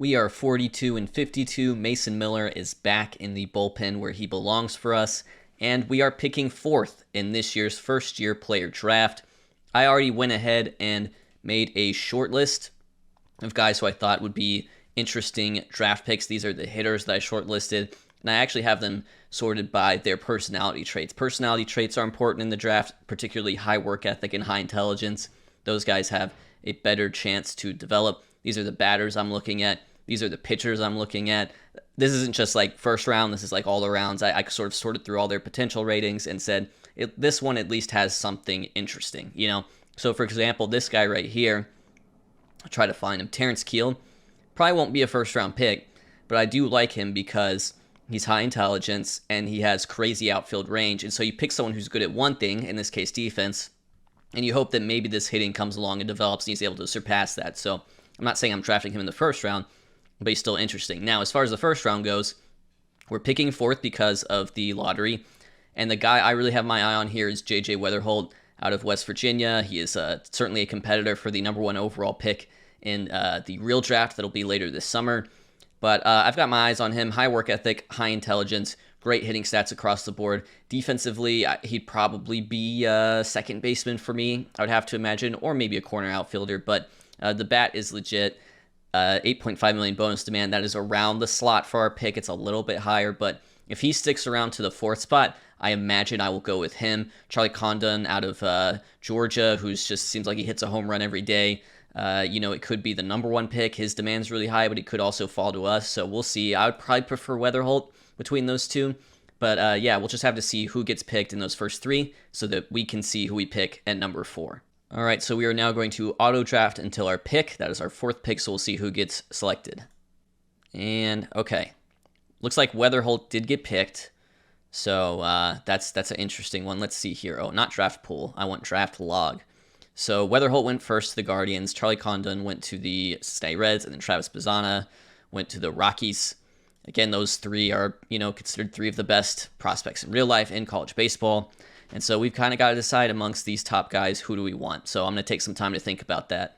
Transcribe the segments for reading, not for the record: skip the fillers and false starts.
We are 42 and 52. Mason Miller is back in the bullpen where he belongs for us, and we are picking fourth in this year's first-year player draft. I already went ahead and made a short list of guys who I thought would be interesting draft picks. These are the hitters that I shortlisted, and I actually have them sorted by their personality traits. Personality traits are important in the draft, particularly high work ethic and high intelligence. Those guys have a better chance to develop. These are the batters I'm looking at. These are the pitchers I'm looking at. This isn't just like first round. This is like all the rounds. I sort of sorted through all their potential ratings and said, this one at least has something interesting, you know? So, for example, this guy right here, I'll try to find him. Terrence Keel. Probably won't be a first-round pick, but I do like him because he's high intelligence and he has crazy outfield range. And so you pick someone who's good at one thing, in this case defense, and you hope that maybe this hitting comes along and develops and he's able to surpass that. So I'm not saying I'm drafting him in the first round, but he's still interesting. Now, as far as the first round goes, we're picking fourth because of the lottery, and the guy I really have my eye on here is J.J. Weatherholt out of West Virginia. He is certainly a competitor for the number one overall pick in the real draft that'll be later this summer. But I've got my eyes on him. High work ethic, high intelligence, great hitting stats across the board. Defensively, he'd probably be second baseman for me, I would have to imagine, or maybe a corner outfielder. But the bat is legit. 8.5 million bonus demand. That is around the slot for our pick. It's a little bit higher, but if he sticks around to the fourth spot, I imagine I will go with him. Charlie Condon out of Georgia, who's just seems like he hits a home run every day. It could be the number one pick. His demand's really high, but he could also fall to us. So we'll see. I would probably prefer Weatherholt between those two. But we'll just have to see who gets picked in those first three so that we can see who we pick at number 4. All right, so we are now going to auto draft until our pick. That is our fourth pick, so we'll see who gets selected. And okay, looks like Weatherholt did get picked. So that's an interesting one. Let's see here. Oh, not draft pool. I want draft log. So Weatherholt went first to the Guardians. Charlie Condon went to the Cincinnati Reds, and then Travis Bazzana went to the Rockies. Again, those three are, considered three of the best prospects in real life in college baseball. And so we've kind of got to decide amongst these top guys, who do we want? So I'm going to take some time to think about that.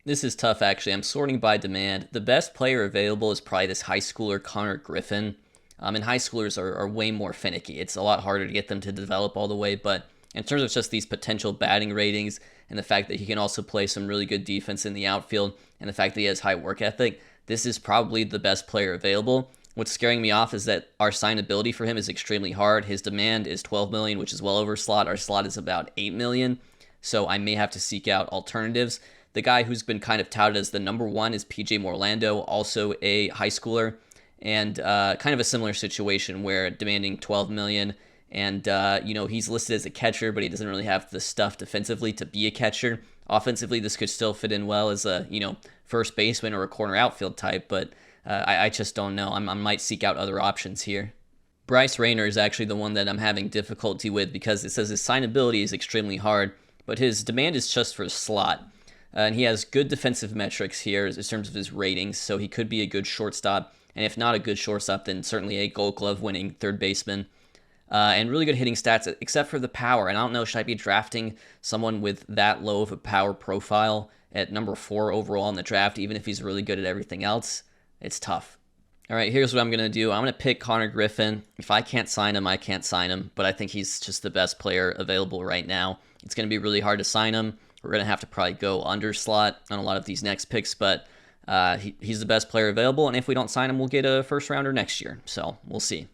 This is tough, actually. I'm sorting by demand. The best player available is probably this high schooler, Connor Griffin. And high schoolers are way more finicky. It's a lot harder to get them to develop all the way. But in terms of just these potential batting ratings and the fact that he can also play some really good defense in the outfield and the fact that he has high work ethic, this is probably the best player available. What's scaring me off is that our signability for him is extremely hard. His demand is $12 million, which is well over slot. Our slot is about $8 million, so I may have to seek out alternatives. The guy who's been kind of touted as the number one is PJ Morlando, also a high schooler, and kind of a similar situation where demanding $12 million, and he's listed as a catcher, but he doesn't really have the stuff defensively to be a catcher. Offensively, this could still fit in well as a first baseman or a corner outfield type, but I just don't know. I might seek out other options here. Bryce Rayner is actually the one that I'm having difficulty with because it says his signability is extremely hard, but his demand is just for slot. And he has good defensive metrics here in terms of his ratings, so he could be a good shortstop. And if not a good shortstop, then certainly a Gold Glove winning third baseman. And really good hitting stats, except for the power. And I don't know, should I be drafting someone with that low of a power profile at number 4 overall in the draft, even if he's really good at everything else? It's tough. All right, here's what I'm going to do. I'm going to pick Connor Griffin. If I can't sign him, I can't sign him, but I think he's just the best player available right now. It's going to be really hard to sign him. We're going to have to probably go under slot on a lot of these next picks, but he's the best player available, and if we don't sign him, we'll get a first rounder next year, so we'll see.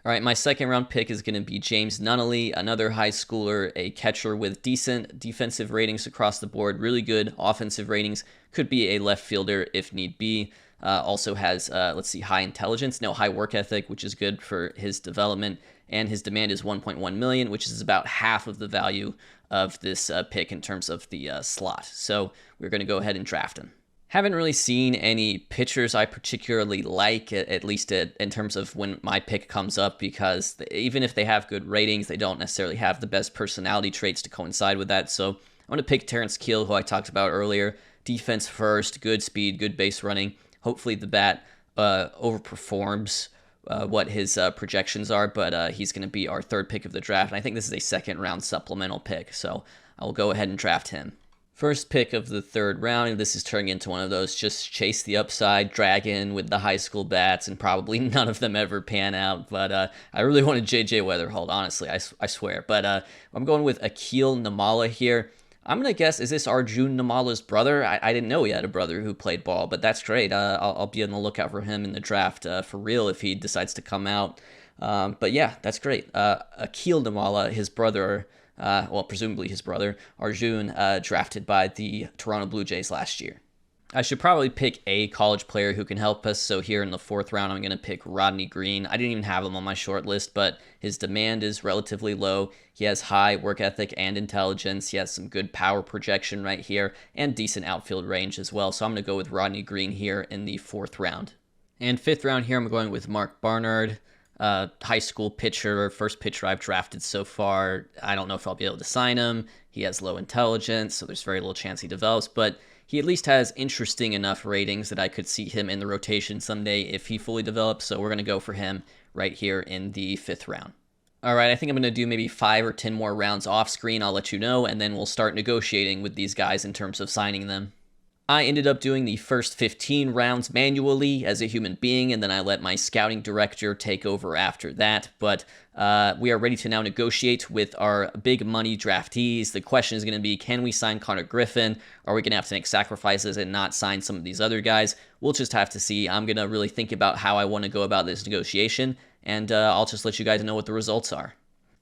All right, my second round pick is going to be James Nunnally, another high schooler, a catcher with decent defensive ratings across the board, really good offensive ratings, could be a left fielder if need be. Also has, high intelligence, high work ethic, which is good for his development, and his demand is $1.1 million, which is about half of the value of this pick in terms of the slot. So we're going to go ahead and draft him. Haven't really seen any pitchers I particularly like, at least in terms of when my pick comes up, because even if they have good ratings, they don't necessarily have the best personality traits to coincide with that. So I'm going to pick Terrence Keel, who I talked about earlier. Defense first, good speed, good base running. Hopefully the bat overperforms what his projections are, but he's going to be our third pick of the draft. And I think this is a second round supplemental pick, so I'll go ahead and draft him. First pick of the third round. This is turning into one of those just chase the upside dragon with the high school bats, and probably none of them ever pan out. But I really wanted JJ Weatherhold, honestly, I swear. But I'm going with Akil Namala here. I'm going to guess, is this Arjun Namala's brother? I didn't know he had a brother who played ball, but that's great. I'll be on the lookout for him in the draft for real if he decides to come out. But yeah, that's great. Akil Namala, his brother, presumably his brother, Arjun, drafted by the Toronto Blue Jays last year. I should probably pick a college player who can help us. So here in the fourth round, I'm going to pick Rodney Green. I didn't even have him on my short list, but his demand is relatively low. He has high work ethic and intelligence. He has some good power projection right here and decent outfield range as well. So I'm going to go with Rodney Green here in the fourth round. And fifth round here, I'm going with Mark Barnard. High school pitcher, first pitcher I've drafted so far. I don't know if I'll be able to sign him. He has low intelligence, so there's very little chance he develops, but he at least has interesting enough ratings that I could see him in the rotation someday if he fully develops, so we're going to go for him right here in the fifth round. All right, I think I'm going to do maybe 5 or 10 more rounds off screen. I'll let you know, and then we'll start negotiating with these guys in terms of signing them. I ended up doing the first 15 rounds manually as a human being, and then I let my scouting director take over after that. But we are ready to now negotiate with our big money draftees. The question is going to be, can we sign Connor Griffin? Are we going to have to make sacrifices and not sign some of these other guys? We'll just have to see. I'm going to really think about how I want to go about this negotiation, and I'll just let you guys know what the results are.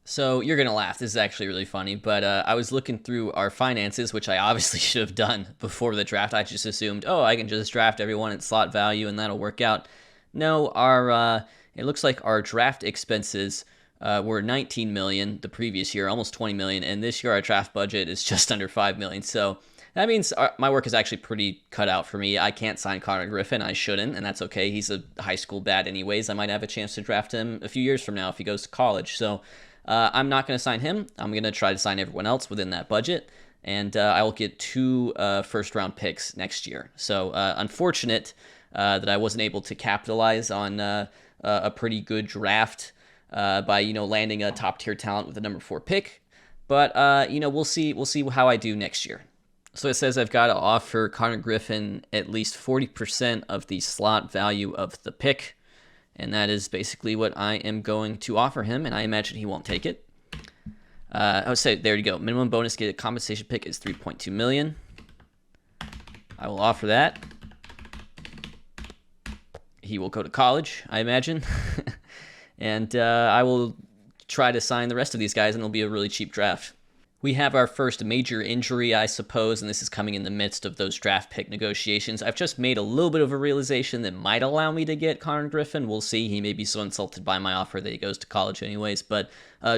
So you're going to laugh. This is actually really funny, but I was looking through our finances, which I obviously should have done before the draft. I just assumed, I can just draft everyone at slot value and that'll work out. No, it looks like our draft expenses were $19 million the previous year, almost $20 million, and this year our draft budget is just under $5 million. So that means my work is actually pretty cut out for me. I can't sign Connor Griffin. I shouldn't, and that's okay. He's a high school bat anyways. I might have a chance to draft him a few years from now if he goes to college. So I'm not going to sign him. I'm going to try to sign everyone else within that budget, and I will get 2 first-round picks next year. So unfortunate that I wasn't able to capitalize on a pretty good draft by landing a top-tier talent with the number 4 pick. But we'll see how I do next year. So it says I've got to offer Connor Griffin at least 40% of the slot value of the pick. And that is basically what I am going to offer him, and I imagine he won't take it. I would say, there you go. Minimum bonus get compensation pick is $3.2 million. I will offer that. He will go to college, I imagine. And I will try to sign the rest of these guys, and it'll be a really cheap draft. We have our first major injury, I suppose, and this is coming in the midst of those draft pick negotiations. I've just made a little bit of a realization that might allow me to get Connor Griffin. We'll see. He may be so insulted by my offer that he goes to college anyways. But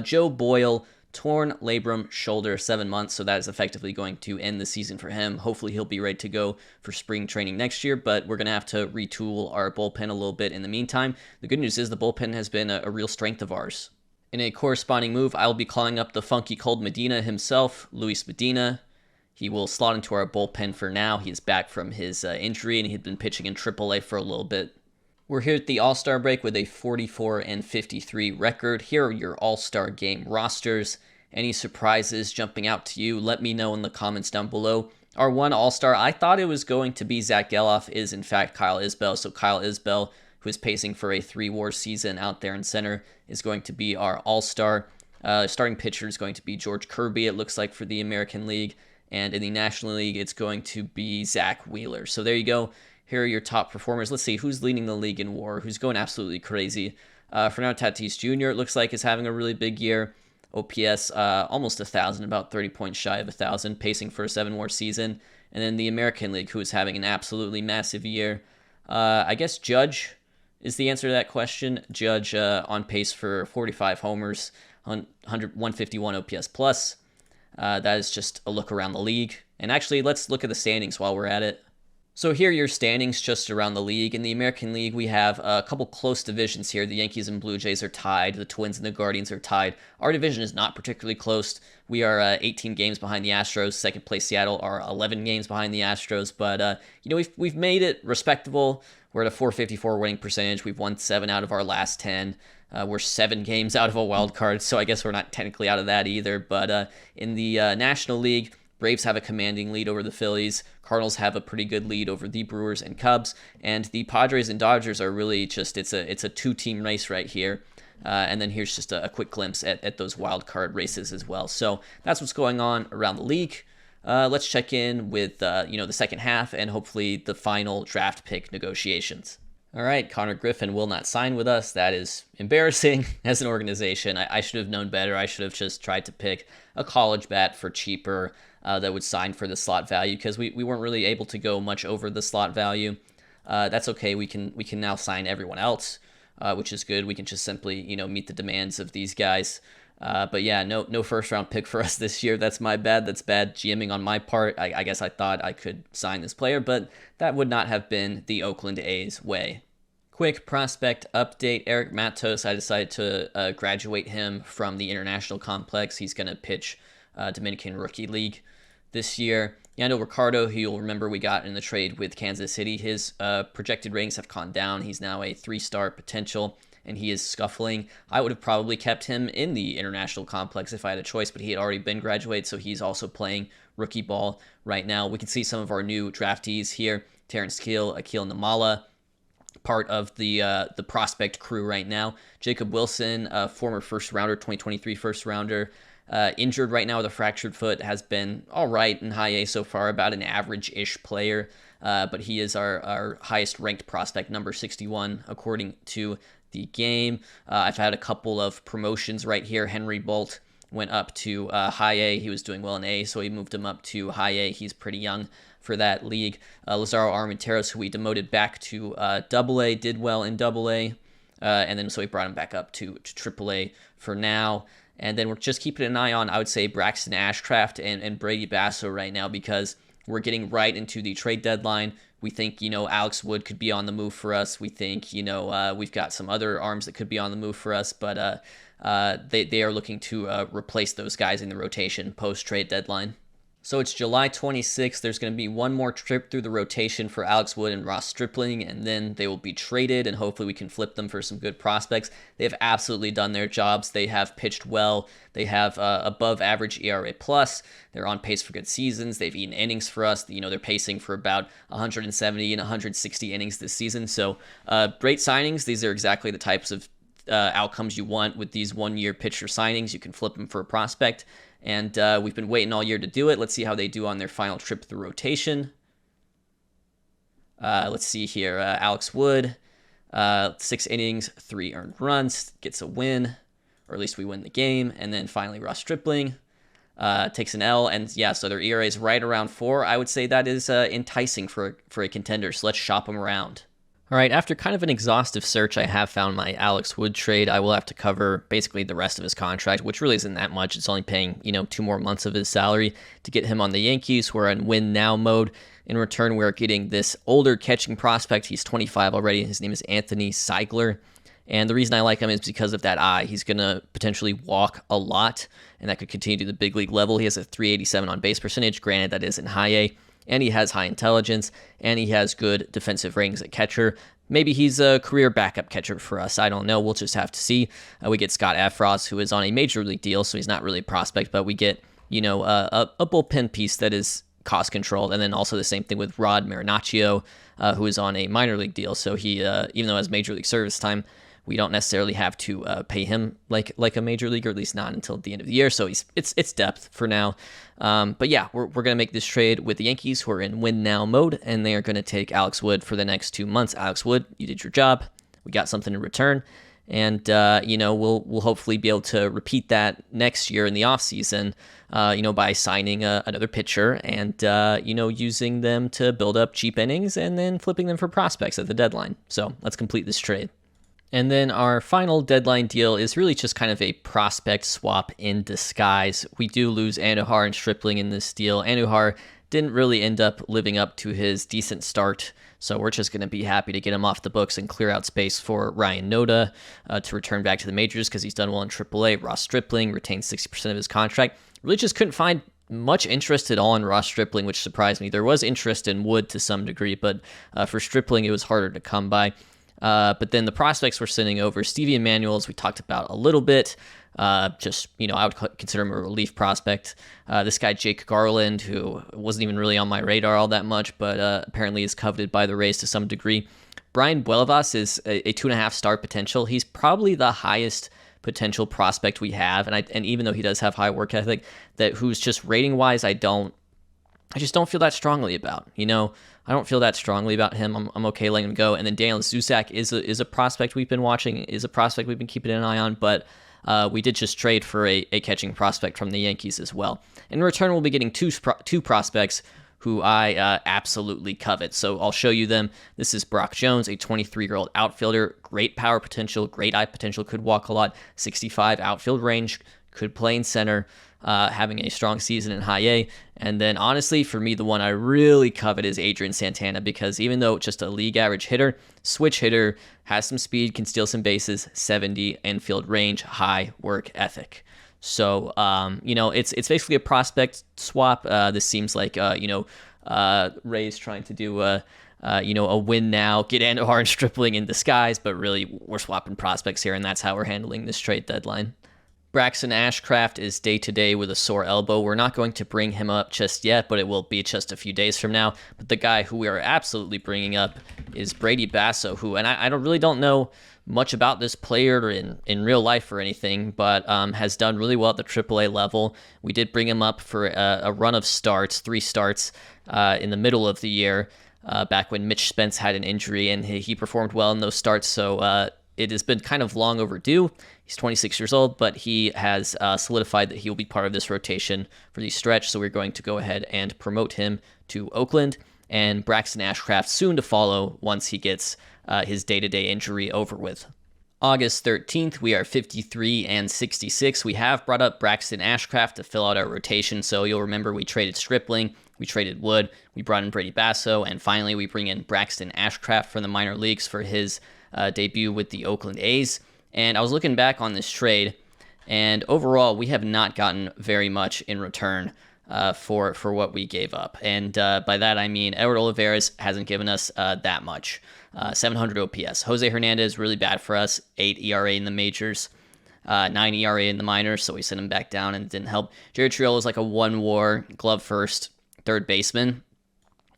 Joe Boyle, torn labrum shoulder, 7 months, so that is effectively going to end the season for him. Hopefully he'll be ready to go for spring training next year, but we're going to have to retool our bullpen a little bit in the meantime. The good news is the bullpen has been a real strength of ours. In a corresponding move, I'll be calling up the funky cold Medina himself, Luis Medina. He will slot into our bullpen for now. He is back from his injury, and he'd been pitching in AAA for a little bit. We're here at the All-Star break with a 44-53 record. Here are your All-Star game rosters. Any surprises jumping out to you? Let me know in the comments down below. Our one All-Star, I thought it was going to be Zach Geloff, is in fact Kyle Isbell. So Kyle Isbell, who is pacing for a 3-WAR season out there in center, is going to be our all-star. Starting pitcher is going to be George Kirby, it looks like, for the American League. And in the National League, it's going to be Zach Wheeler. So there you go. Here are your top performers. Let's see who's leading the league in WAR, who's going absolutely crazy. Fernando Tatis Jr., it looks like, is having a really big year. OPS, almost 1,000, about 30 points shy of 1,000, pacing for a 7-WAR season. And then the American League, who is having an absolutely massive year. I guess Judge is the answer to that question. Judge on pace for 45 homers, 151 OPS plus. That is just a look around the league. And actually, let's look at the standings while we're at it. So here are your standings just around the league. In the American League, we have a couple close divisions here. The Yankees and Blue Jays are tied. The Twins and the Guardians are tied. Our division is not particularly close. We are 18 games behind the Astros. Second place Seattle are 11 games behind the Astros. But we've made it respectable. We're at a .454 winning percentage. We've won 7 out of our last 10. We're 7 games out of a wild card, so I guess we're not technically out of that either. But in the National League, Braves have a commanding lead over the Phillies. Cardinals have a pretty good lead over the Brewers and Cubs. And the Padres and Dodgers are really just, it's a two-team race right here. And then here's just a quick glimpse at those wild card races as well. So that's what's going on around the league. Let's check in with the second half and hopefully the final draft pick negotiations. All right, Connor Griffin will not sign with us. That is embarrassing as an organization. I should have known better. I should have just tried to pick a college bat for cheaper that would sign for the slot value, because we weren't really able to go much over the slot value. That's okay. We can now sign everyone else, which is good. We can just simply meet the demands of these guys. But yeah, no first round pick for us this year. That's my bad. That's bad GMing on my part. I guess I thought I could sign this player, but that would not have been the Oakland A's way. Quick prospect update. Eric Matos, I decided to graduate him from the international complex. He's going to pitch Dominican Rookie League this year. Yandel Ricardo, who you'll remember we got in the trade with Kansas City, his projected ratings have gone down. He's now a 3-star potential, and he is scuffling. I would have probably kept him in the international complex if I had a choice, but he had already been graduated, so he's also playing rookie ball right now. We can see some of our new draftees here. Terrence Keel, Akil Namala, part of the prospect crew right now. Jacob Wilson, former first-rounder, 2023 first-rounder, injured right now with a fractured foot, has been all right in high A so far, about an average-ish player, but he is our highest-ranked prospect, number 61, according to the game. I've had a couple of promotions right here. Henry Bolt went up to high A. He was doing well in A, so he moved him up to high A. He's pretty young for that league. Lazaro Armenteros, who we demoted back to double A, did well in double A, and then so we brought him back up to triple A for now. And then we're just keeping an eye on, I would say, Braxton Ashcraft and Brady Basso right now, because we're getting right into the trade deadline. We think, Alex Wood could be on the move for us. We think, we've got some other arms that could be on the move for us, but they are looking to replace those guys in the rotation post-trade deadline. So it's July 26th. There's going to be one more trip through the rotation for Alex Wood and Ross Stripling, and then they will be traded, and hopefully we can flip them for some good prospects. They have absolutely done their jobs. They have pitched well. They have above average ERA+. They're on pace for good seasons. They've eaten innings for us. They're pacing for about 170 and 160 innings this season. So great signings. These are exactly the types of outcomes you want with these one-year pitcher signings. You can flip them for a prospect. And we've been waiting all year to do it. Let's see how they do on their final trip through rotation. Let's see here. Alex Wood, 6 innings, 3 earned runs, gets a win, or at least we win the game. And then finally, Ross Stripling takes an L. And yeah, so their ERA is right around 4. I would say that is enticing for a contender. So let's shop them around. All right, after kind of an exhaustive search, I have found my Alex Wood trade. I will have to cover basically the rest of his contract, which really isn't that much. It's only paying, 2 more months of his salary to get him on the Yankees. We're in win now mode. In return, we're getting this older catching prospect. He's 25 already. His name is Anthony Seigler. And the reason I like him is because of that eye. He's going to potentially walk a lot, and that could continue to the big league level. He has a 387 on base percentage. Granted, that is in high A. And he has high intelligence, and he has good defensive ratings at catcher. Maybe he's a career backup catcher for us. I don't know. We'll just have to see. We get Scott Efros, who is on a major league deal, so he's not really a prospect, but we get, a bullpen piece that is cost controlled. And then also the same thing with Rod Marinaccio, who is on a minor league deal. So he, even though has major league service time, we don't necessarily have to pay him like a major leaguer, at least not until the end of the year. So it's depth for now. But yeah, we're going to make this trade with the Yankees, who are in win now mode, and they are going to take Alex Wood for the next 2 months. Alex Wood, you did your job. We got something in return. And, we'll hopefully be able to repeat that next year in the offseason, by signing another pitcher and, using them to build up cheap innings and then flipping them for prospects at the deadline. So let's complete this trade. And then our final deadline deal is really just kind of a prospect swap in disguise. We do lose Andujar and Stripling in this deal. Andujar didn't really end up living up to his decent start, so we're just going to be happy to get him off the books and clear out space for Ryan Noda to return back to the majors because he's done well in AAA. Ross Stripling retained 60% of his contract. Really just couldn't find much interest at all in Ross Stripling, which surprised me. There was interest in Wood to some degree, but for Stripling, it was harder to come by. But then the prospects we're sending over, Stevie Emanuel, as we talked about a little bit, Just, I would consider him a relief prospect. This guy, Jake Garland, who wasn't even really on my radar all that much, but apparently is coveted by the Rays to some degree. Brian Buelavas is a 2.5-star potential. He's probably the highest potential prospect we have, and even though he does have high work ethic, who's just rating wise, I just don't feel that strongly about. I don't feel that strongly about him. I'm okay letting him go. And then Daniel Zuzak is a prospect we've been watching, is a prospect we've been keeping an eye on, but we did just trade for a catching prospect from the Yankees as well. In return, we'll be getting two prospects who I absolutely covet. So I'll show you them. This is Brock Jones, a 23-year-old outfielder, great power potential, great eye potential, could walk a lot, 65 outfield range, could play in center, having a strong season in high A. And then honestly, for me, the one I really covet is Adrian Santana, because even though just a league average hitter, switch hitter, has some speed, can steal some bases, 70 infield range, high work ethic. So, it's basically a prospect swap. This seems like, Ray's trying to do a win now, get Andujar and Stripling in disguise, but really we're swapping prospects here, and that's how we're handling this trade deadline. Braxton Ashcraft is day-to-day with a sore elbow. We're not going to bring him up just yet, but it will be just a few days from now. But the guy who we are absolutely bringing up is Brady Basso, who, and I really don't know much about this player in real life or anything, but has done really well at the AAA level. We did bring him up for a run of starts, 3 starts in the middle of the year, back when Mitch Spence had an injury, and he performed well in those starts, so it has been kind of long overdue. He's 26 years old, but he has solidified that he will be part of this rotation for the stretch, so we're going to go ahead and promote him to Oakland, and Braxton Ashcraft soon to follow once he gets his day-to-day injury over with. August 13th, we are 53 and 66. We have brought up Braxton Ashcraft to fill out our rotation, so you'll remember we traded Stripling, we traded Wood, we brought in Brady Basso, and finally we bring in Braxton Ashcraft from the minor leagues for his debut with the Oakland A's. And I was looking back on this trade, and overall, we have not gotten very much in return for what we gave up. And by that, I mean Edward Olivares hasn't given us that much. 700 OPS. Jose Hernandez, really bad for us. 8 ERA in the majors. 9 ERA in the minors, so we sent him back down and it didn't help. Jared Triolo is like a 1-WAR, glove first, third baseman.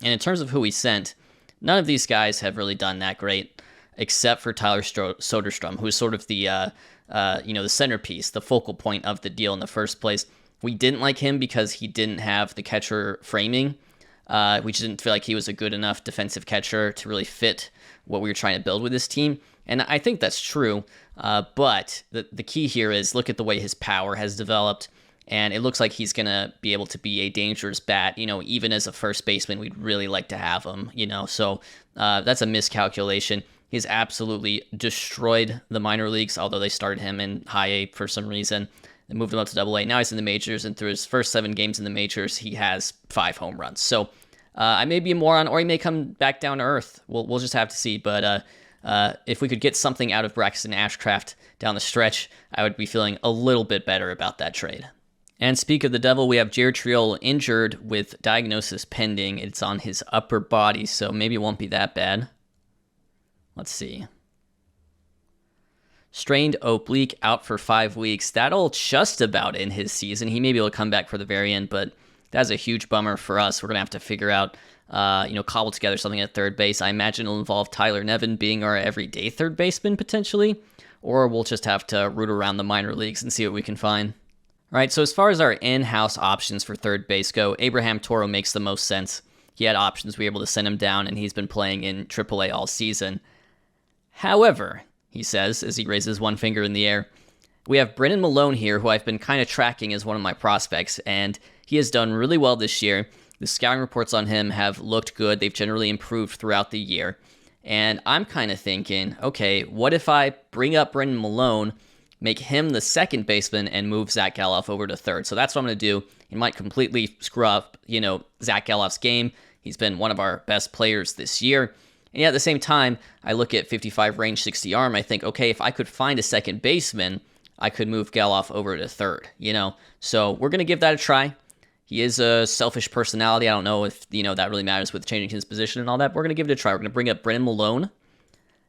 And in terms of who we sent, none of these guys have really done that great, except for Tyler Soderstrom, who is sort of the the centerpiece, the focal point of the deal in the first place. We didn't like him because he didn't have the catcher framing. We just didn't feel like he was a good enough defensive catcher to really fit what we were trying to build with this team. And I think that's true. But the key here is look at the way his power has developed. And it looks like he's going to be able to be a dangerous bat. Even as a first baseman, we'd really like to have him, So that's a miscalculation. He's absolutely destroyed the minor leagues, although they started him in high A for some reason. They moved him up to double A. Now he's in the majors, and through his first 7 games in the majors, he has 5 home runs. So I may be a moron, or he may come back down to earth. We'll just have to see. But if we could get something out of Braxton Ashcraft down the stretch, I would be feeling a little bit better about that trade. And speak of the devil, we have Jared Triolo injured with diagnosis pending. It's on his upper body, so maybe it won't be that bad. Let's see. Strained oblique, out for 5 weeks. That'll just about end his season. He may be able to come back for the very end, but that's a huge bummer for us. We're going to have to figure out, cobble together something at third base. I imagine it'll involve Tyler Nevin being our everyday third baseman potentially, or we'll just have to root around the minor leagues and see what we can find. All right, so as far as our in-house options for third base go, Abraham Toro makes the most sense. He had options. We were able to send him down, and he's been playing in AAA all season. However, he says, as he raises one finger in the air, we have Brennan Malone here, who I've been kind of tracking as one of my prospects, and he has done really well this year. The scouting reports on him have looked good. They've generally improved throughout the year. And I'm kind of thinking, okay, what if I bring up Brennan Malone, make him the second baseman, and move Zach Geloff over to third? So that's what I'm going to do. It might completely screw up, Zach Geloff's game. He's been one of our best players this year. And yet at the same time, I look at 55 range, 60 arm. I think, okay, if I could find a second baseman, I could move Geloff over to third, So we're going to give that a try. He is a selfish personality. I don't know if, that really matters with changing his position and all that. We're going to give it a try. We're going to bring up Brennan Malone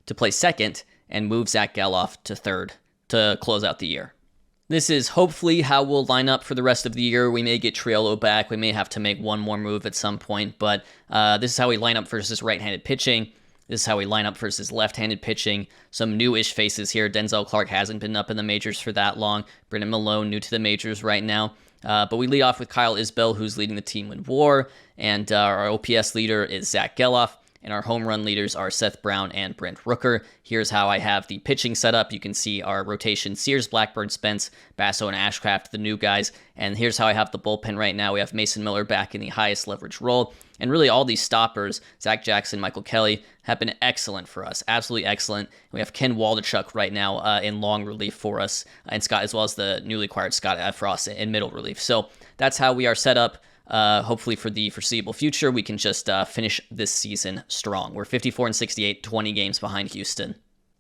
to play second and move Zach Geloff to third to close out the year. This is hopefully how we'll line up for the rest of the year. We may get Triolo back. We may have to make one more move at some point, but this is how we line up versus right-handed pitching. This is how we line up versus left-handed pitching. Some new-ish faces here. Denzel Clark hasn't been up in the majors for that long. Brendan Malone, new to the majors right now. But we lead off with Kyle Isbell, who's leading the team in WAR, and our OPS leader is Zach Geloff. And our home run leaders are Seth Brown and Brent Rooker. Here's how I have the pitching set up. You can see our rotation: Sears, Blackburn, Spence, Basso, and Ashcraft, the new guys. And here's how I have the bullpen right now. We have Mason Miller back in the highest leverage role. And really all these stoppers, Zach Jackson, Michael Kelly, have been excellent for us. Absolutely excellent. We have Ken Waldichuk right now in long relief for us, and Scott, as well as the newly acquired Scott Frost in middle relief. So that's how we are set up. Hopefully for the foreseeable future, we can just finish this season strong. We're 54-68, 20 games behind Houston.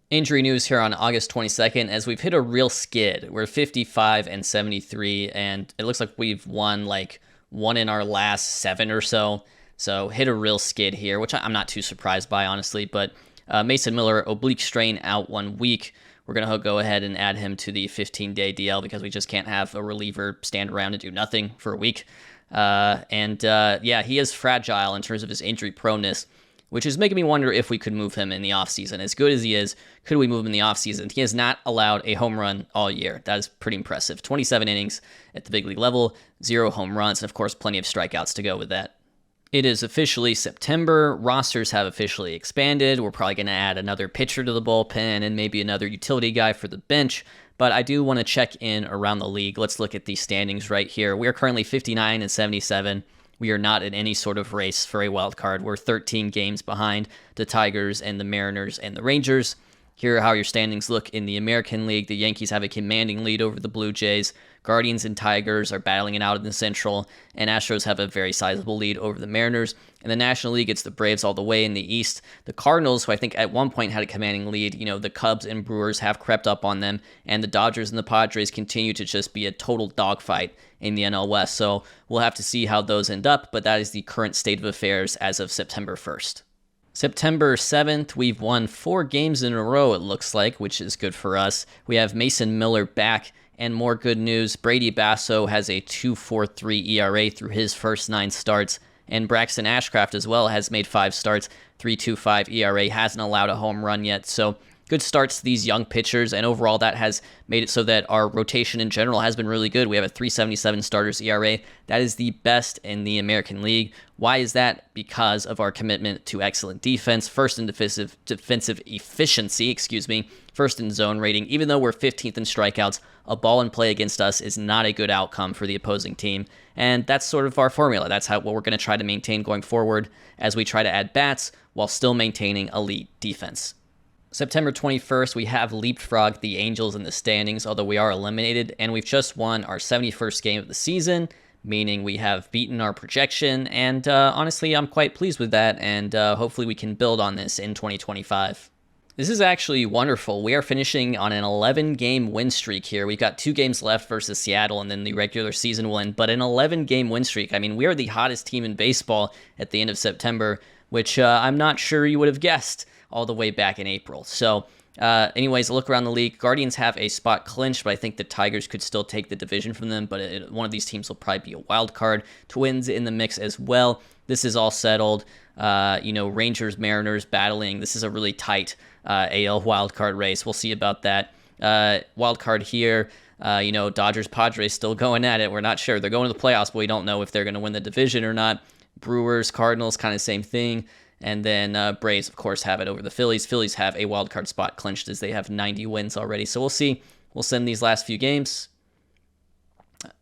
Injury news here on August 22nd, as we've hit a real skid. We're 55-73, and it looks like we've won like one in our last 7 or so. So hit a real skid here, which I'm not too surprised by, honestly. But Mason Miller, oblique strain, out 1 week. We're going to go ahead and add him to the 15-day DL because we just can't have a reliever stand around and do nothing for a week. Yeah, he is fragile in terms of his injury proneness, which is making me wonder if we could move him in the offseason. As good as he is, could we move him in the offseason? He has not allowed a home run all year. That is pretty impressive. 27 innings at the big league level, 0 home runs, and of course, plenty of strikeouts to go with that. It is officially September. Rosters have officially expanded. We're probably going to add another pitcher to the bullpen and maybe another utility guy for the bench. But I do want to check in around the league. Let's look at the standings right here. We are currently 59-77. We are not in any sort of race for a wild card. We're 13 games behind the Tigers and the Mariners and the Rangers. Here are how your standings look in the American League. The Yankees have a commanding lead over the Blue Jays. Guardians and Tigers are battling it out in the Central, and Astros have a very sizable lead over the Mariners. In the National League, it's the Braves all the way in the East. The Cardinals, who I think at one point had a commanding lead, the Cubs and Brewers have crept up on them, and the Dodgers and the Padres continue to just be a total dogfight in the NL West. So we'll have to see how those end up, but that is the current state of affairs as of September 1st. September 7th, we've won 4 games in a row, it looks like, which is good for us. We have Mason Miller back. And more good news, Brady Basso has a 2.43 ERA through his first 9 starts. And Braxton Ashcraft as well has made 5 starts, 3.25 ERA, hasn't allowed a home run yet. So good starts to these young pitchers, and overall that has made it so that our rotation in general has been really good. We have a 3.77 starters ERA. That is the best in the American League. Why is that? Because of our commitment to excellent defense, first in defensive efficiency, first in zone rating. Even though we're 15th in strikeouts, a ball in play against us is not a good outcome for the opposing team. And that's sort of our formula. That's what we're going to try to maintain going forward as we try to add bats while still maintaining elite defense. September 21st, we have leapfrogged the Angels in the standings, although we are eliminated, and we've just won our 71st game of the season, meaning we have beaten our projection, and honestly, I'm quite pleased with that, and hopefully we can build on this in 2025. This is actually wonderful. We are finishing on an 11-game win streak here. We've got 2 games left versus Seattle, and then the regular season will end, but an 11-game win streak. I mean, we are the hottest team in baseball at the end of September, which I'm not sure you would have guessed all the way back in April. So anyways, look around the league. Guardians have a spot clinched, but I think the Tigers could still take the division from them, but one of these teams will probably be a wild card. Twins in the mix as well. This is all settled. Rangers, Mariners battling. This is a really tight AL wild card race. We'll see about that. Wild card here. Dodgers, Padres still going at it. We're not sure. They're going to the playoffs, but we don't know if they're going to win the division or not. Brewers, Cardinals, kind of same thing. And then Braves, of course, have it over the Phillies. Phillies have a wild card spot clinched as they have 90 wins already. So we'll see. We'll send these last few games.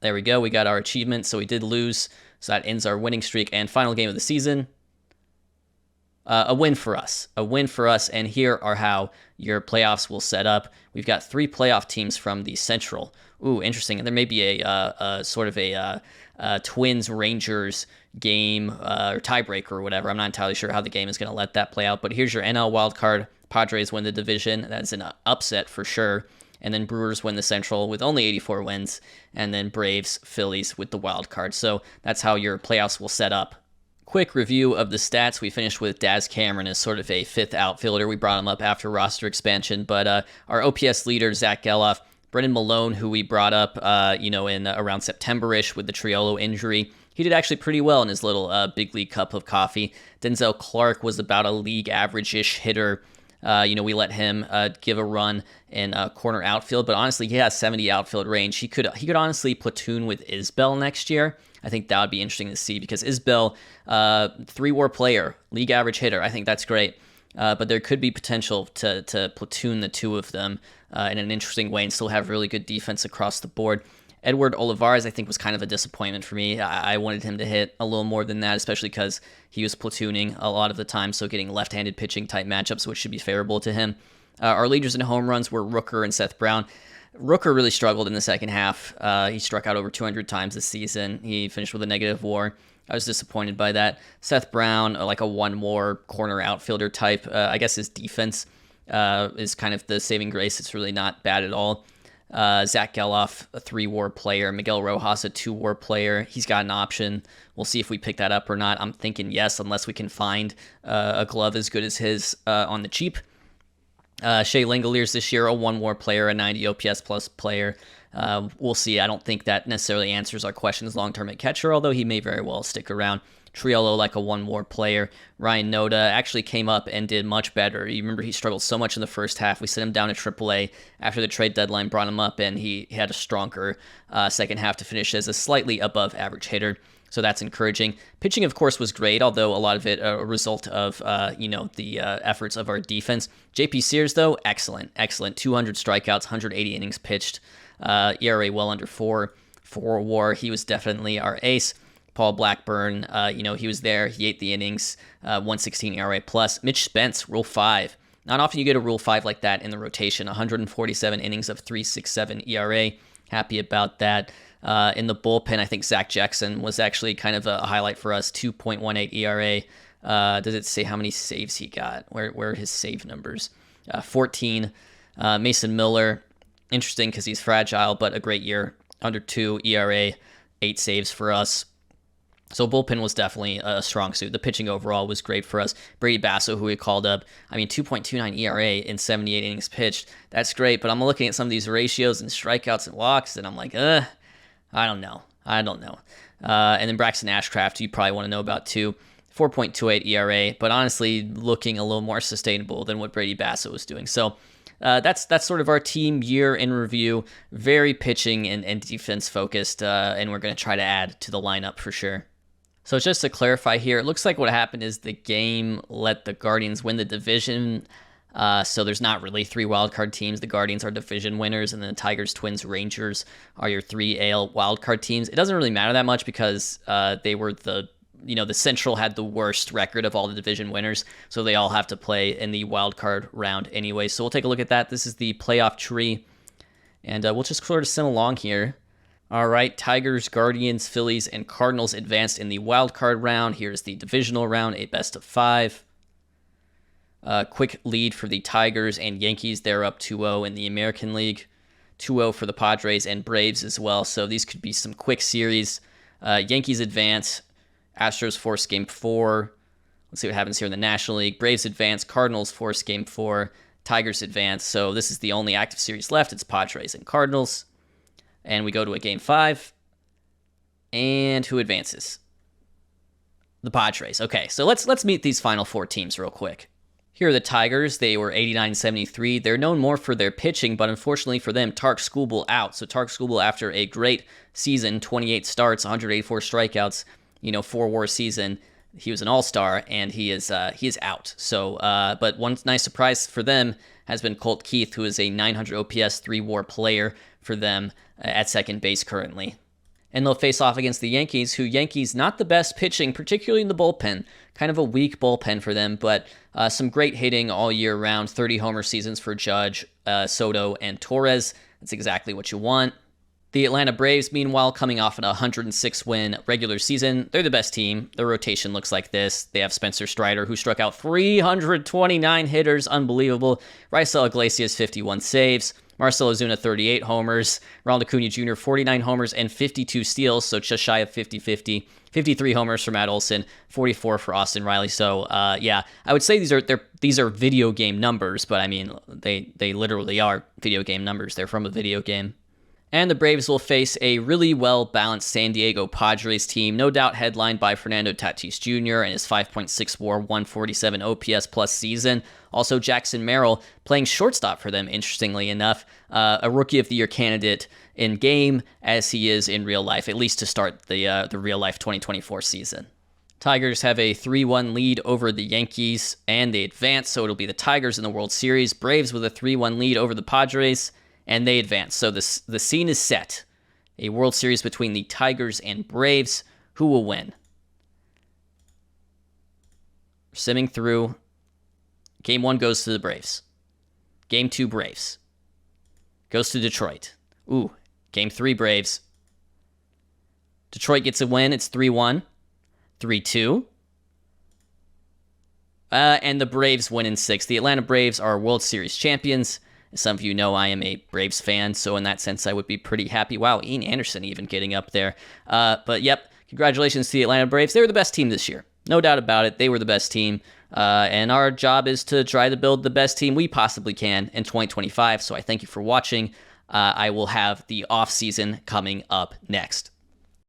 There we go. We got our achievement. So we did lose. So that ends our winning streak. And final game of the season. A win for us. A win for us. And here are how your playoffs will set up. We've got 3 playoff teams from the Central. Ooh, interesting. And there may be a sort of a Twins-Rangers game or tiebreaker or whatever. I'm not entirely sure how the game is going to let that play out. But here's your NL wildcard. Padres win the division. That's an upset for sure. And then Brewers win the Central with only 84 wins. And then Braves, Phillies with the wild card. So that's how your playoffs will set up. Quick review of the stats. We finished with Daz Cameron as sort of a 5th outfielder. We brought him up after roster expansion. But our OPS leader, Zach Geloff, Brennan Malone, who we brought up, in around September-ish with the Triolo injury, he did actually pretty well in his little big league cup of coffee. Denzel Clark was about a league average-ish hitter. We let him give a run in corner outfield, but honestly, he has 70 outfield range. He could honestly platoon with Isbell next year. I think that would be interesting to see because Isbell, 3-WAR player, league average hitter. I think that's great. But there could be potential to platoon the two of them in an interesting way and still have really good defense across the board. Edward Olivares, I think, was kind of a disappointment for me. I wanted him to hit a little more than that, especially because he was platooning a lot of the time, so getting left-handed pitching type matchups, which should be favorable to him. Our leaders in home runs were Rooker and Seth Brown. Rooker really struggled in the second half. He struck out over 200 times this season. He finished with a negative WAR. I was disappointed by that. Seth Brown, like a 1-WAR corner outfielder type. I guess his defense is kind of the saving grace. It's really not bad at all. Zach Geloff, a 3-WAR player. Miguel Rojas, a 2-WAR player. He's got an option. We'll see if we pick that up or not. I'm thinking yes, unless we can find a glove as good as his on the cheap. Shea Langoliers this year, a 1-WAR player, a 90 OPS plus player. We'll see. I don't think that necessarily answers our questions long-term at catcher, although he may very well stick around. Triolo, like a 1-WAR player. Ryan Noda actually came up and did much better. You remember he struggled so much in the first half. We sent him down to AAA after the trade deadline, brought him up, and he had a stronger second half to finish as a slightly above average hitter. So that's encouraging. Pitching, of course, was great, although a lot of it a result of the efforts of our defense. JP Sears, though, excellent. 200 strikeouts, 180 innings pitched, ERA well under 4 WAR. He was definitely our ace. Paul Blackburn, he was there. He ate the innings, 116 ERA plus. Mitch Spence, Rule 5. Not often you get a Rule 5 like that in the rotation. 147 innings of 3.67 ERA. Happy about that. In the bullpen, I think Zach Jackson was actually kind of a highlight for us. 2.18 ERA. Does it say how many saves he got? Where are his save numbers? 14. Mason Miller, interesting because he's fragile, but a great year. Under 2 ERA, 8 saves for us. So bullpen was definitely a strong suit. The pitching overall was great for us. Brady Basso, who we called up, 2.29 ERA in 78 innings pitched. That's great, but I'm looking at some of these ratios and strikeouts and walks, and I'm like, I don't know. And then Braxton Ashcraft, you probably want to know about too. 4.28 ERA, but honestly, looking a little more sustainable than what Brady Basso was doing. So that's sort of our team year in review. Very pitching and defense focused, and we're going to try to add to the lineup for sure. So just to clarify here, it looks like what happened is the game let the Guardians win the division. So there's not really 3 wildcard teams. The Guardians are division winners, and then the Tigers, Twins, Rangers are your 3 AL wildcard teams. It doesn't really matter that much because they were the Central had the worst record of all the division winners, so they all have to play in the wildcard round anyway. So we'll take a look at that. This is the playoff tree, and we'll just sort of sim along here. All right, Tigers, Guardians, Phillies, and Cardinals advanced in the wildcard round. Here's the divisional round, a best of 5. Quick lead for the Tigers and Yankees. They're up 2-0 in the American League. 2-0 for the Padres and Braves as well. So these could be some quick series. Yankees advance. Astros force game 4. Let's see what happens here in the National League. Braves advance. Cardinals force game 4. Tigers advance. So this is the only active series left. It's Padres and Cardinals. And we go to a game 5. And who advances? The Padres. Okay, so let's meet these final 4 teams real quick. Here are the Tigers. They were 89-73. They're known more for their pitching, but unfortunately for them, Tark Skubal out. So Tark Skubal, after a great season, 28 starts, 184 strikeouts, 4-WAR season, he was an all-star, and he is out. So, but one nice surprise for them has been Colt Keith, who is a 900 OPS 3-WAR player for them at second base currently. And they'll face off against the Yankees, who Yankees not the best pitching, particularly in the bullpen. Kind of a weak bullpen for them, but some great hitting all year round. 30 homer seasons for Judge, Soto, and Torres. That's exactly what you want. The Atlanta Braves, meanwhile, coming off an 106-win regular season. They're the best team. Their rotation looks like this. They have Spencer Strider, who struck out 329 hitters. Unbelievable. Raisel Iglesias, 51 saves. Marcell Ozuna, 38 homers. Ronald Acuna Jr., 49 homers and 52 steals, so just shy of 50-50. 53 homers for Matt Olson, 44 for Austin Riley. So, yeah, I would say these are video game numbers, but I mean, they literally are video game numbers. They're from a video game. And the Braves will face a really well-balanced San Diego Padres team, no doubt headlined by Fernando Tatis Jr. and his 5.6 WAR, 147 OPS plus season. Also, Jackson Merrill playing shortstop for them, interestingly enough. A Rookie of the Year candidate in game as he is in real life, at least to start the real-life 2024 season. Tigers have a 3-1 lead over the Yankees, and they advance, so it'll be the Tigers in the World Series. Braves with a 3-1 lead over the Padres, and they advance. So the scene is set. A World Series between the Tigers and Braves. Who will win? Simming through. Game 1 goes to the Braves. Game 2, Braves. Goes to Detroit. Ooh, Game 3, Braves. Detroit gets a win. It's 3-1. 3-2. And the Braves win in 6. The Atlanta Braves are World Series champions. Some of you know I am a Braves fan, so in that sense, I would be pretty happy. Wow, Ian Anderson even getting up there. But yep, congratulations to the Atlanta Braves. They were the best team this year. No doubt about it. They were the best team. And our job is to try to build the best team we possibly can in 2025. So I thank you for watching. I will have the off season coming up next.